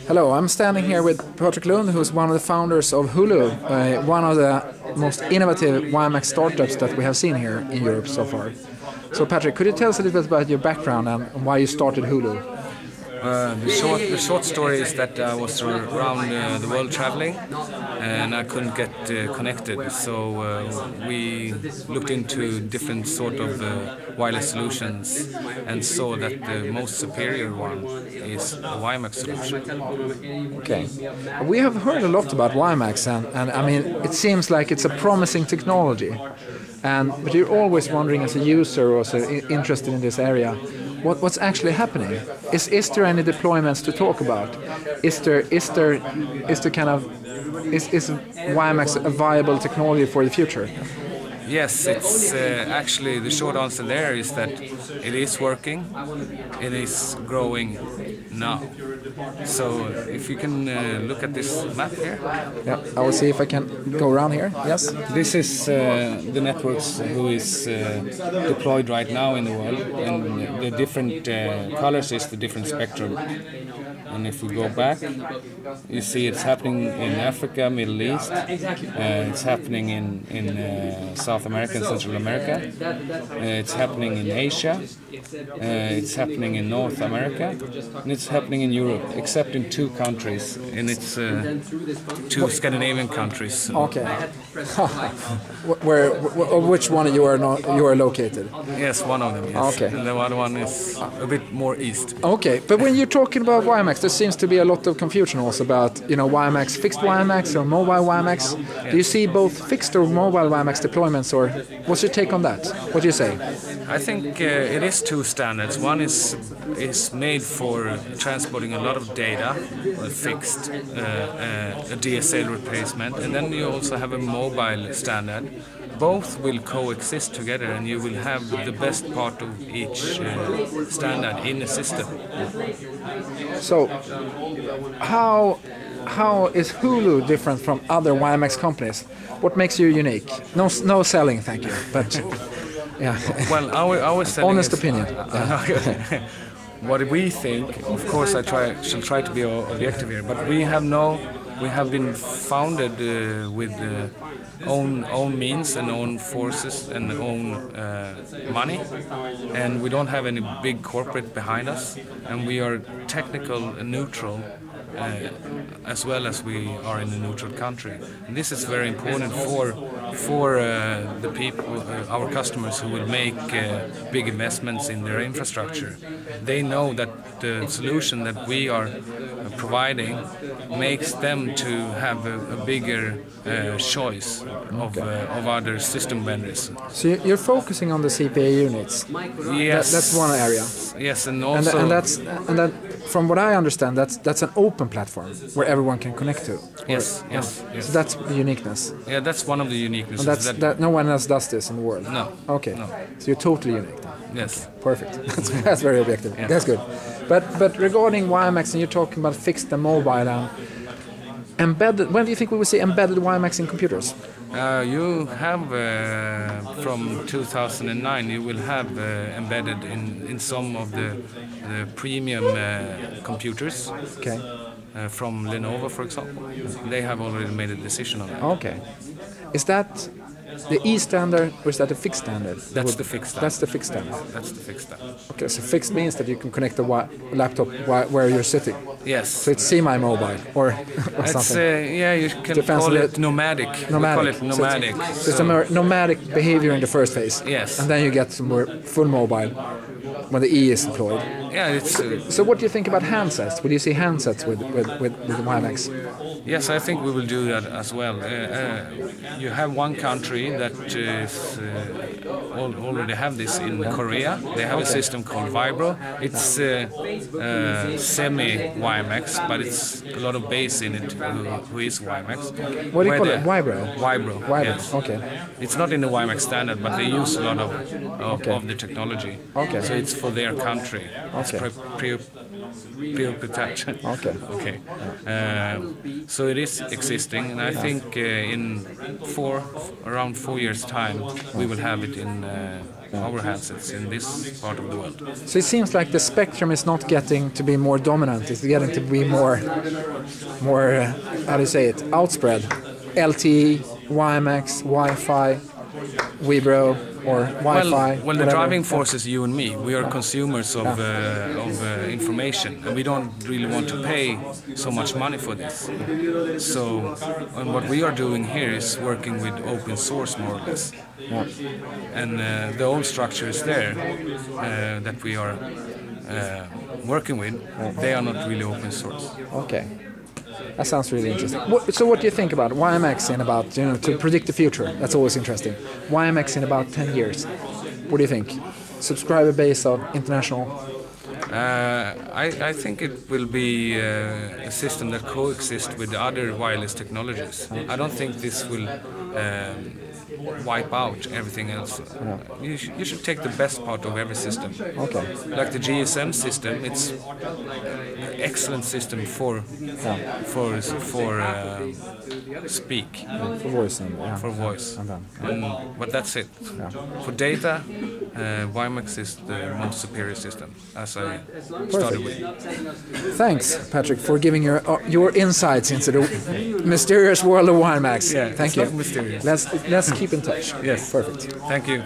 Hello, I'm standing here with Patrick Lund, who's one of the founders of Hulu, one of the most innovative WiMax startups that we have seen here in Europe so far. So Patrick, could you tell us a little bit about your background and why you started Hulu? The short story is that I was around the world traveling and I couldn't get connected, so we looked into different sort of wireless solutions and saw that the most superior one is the WiMax solution. Okay. We have heard a lot about WiMax and I mean, it seems like it's a promising technology. But you're always wondering as a user or also interested in this area, what's actually happening? Is there any deployments to talk about? Is WiMax a viable technology for the future? Yes, it's actually the short answer there is that it is working, it is growing now. So if you can look at this map here. Yeah, I will see if I can go around here. Yes. This is the networks who is deployed right now in the world, and the different colors is the different spectrum. And if we go back, you see it's happening in Africa, Middle East, it's happening in South America and Central America, it's happening in Asia, it's happening in North America, and it's happening in Europe, except in two countries, and it's two Scandinavian countries. Okay. Which one you are located? Yes, one of them. Yes. Okay. And the other one is a bit more east. Okay, but when you're talking about WiMax, there seems to be a lot of confusion also about WiMax, fixed WiMax or mobile WiMax. Yes. Do you see both fixed or mobile WiMax deployments, or what's your take on that? What do you say? I think it is two standards. One is made for transporting a lot of data, fixed, a DSL replacement, and then you also have a mobile standard. Both will coexist together, and you will have the best part of each standard in the system. So, how is Hulu different from other WiMax companies? What makes you unique? No selling, thank you. But yeah. Well, our selling honest opinion. Yeah. What we think, of course, shall try to be objective here, but we have been founded with own means and own forces and own money, and we don't have any big corporate behind us, and we are technical and neutral as well as we are in a neutral country. And this is very important for the people, our customers who will make big investments in their infrastructure. They know that the solution that we are providing makes them to have a bigger choice of other system vendors. So you're focusing on the CPA units. Yes, that's one area. Yes, and also and that from what I understand, that's an open platform where everyone can connect to. Yes. So that's the uniqueness. Yeah, that's one of the uniquenesses. And that no one else does this in the world. No. Okay. No. So you're totally unique. Yes. Perfect. That's very objective. Yeah. That's good. But regarding WiMax, and you're talking about fixed and mobile and embedded. When do you think we will see embedded WiMax in computers? You have from 2009. You will have embedded in some of the premium computers. Okay. From Lenovo, for example, they have already made a decision on that. Okay. Is that the E standard or is that the fixed standard? That's the fixed standard. That's the fixed standard. That's the fixed standard. Okay, so fixed means that you can connect the laptop where you're sitting. Yes. So it's semi-mobile or something. Yeah, you can call it nomadic. We call it nomadic. So it's a nomadic behavior in the first phase. Yes. And then you get some more full mobile when the E is deployed. Yeah, it's. So what do you think about handsets? Will you see handsets with WiMax? Yes, I think we will do that as well. You have one country that is already have this in Korea. They have a system called Vibro. It's semi-WiMax, but it's a lot of base in it who is WiMax. What do you call it? Vibro? Vibro, yes. Okay. It's not in the WiMax standard, but they use a lot of the technology. Okay. So it's for their country. Okay. It's POP touch. Okay. Okay. So it is existing, and I think in around 4 years' time, we will have it in our handsets in this part of the world. So it seems like the spectrum is not getting to be more dominant; it's getting to be more, how do you say it, outspread. LTE, WiMax, Wi-Fi, Vibro, or Wi-Fi. Well, the driving force is you and me. We are consumers of information, and we don't really want to pay so much money for this. So, and what we are doing here is working with open source, more or less. Yeah. And the old structure is there that we are working with. They are not really open source. Okay. That sounds really interesting. So what do you think about WiMax in about, to predict the future? That's always interesting. WiMax in about 10 years. What do you think? Subscriber base of international? I think it will be a system that coexists with other wireless technologies. I don't think this will wipe out everything else. Yeah. You should take the best part of every system. Okay. Like the GSM system, it's an excellent system for speak. For voice. For voice. And but that's it. Yeah. For data, WiMax is the most superior system, as I started with. Thanks, Patrick, for giving your insights into the mysterious world of WiMax. Yeah, Thank you. Not mysterious. Let's keep in touch. Yes. Perfect. Thank you.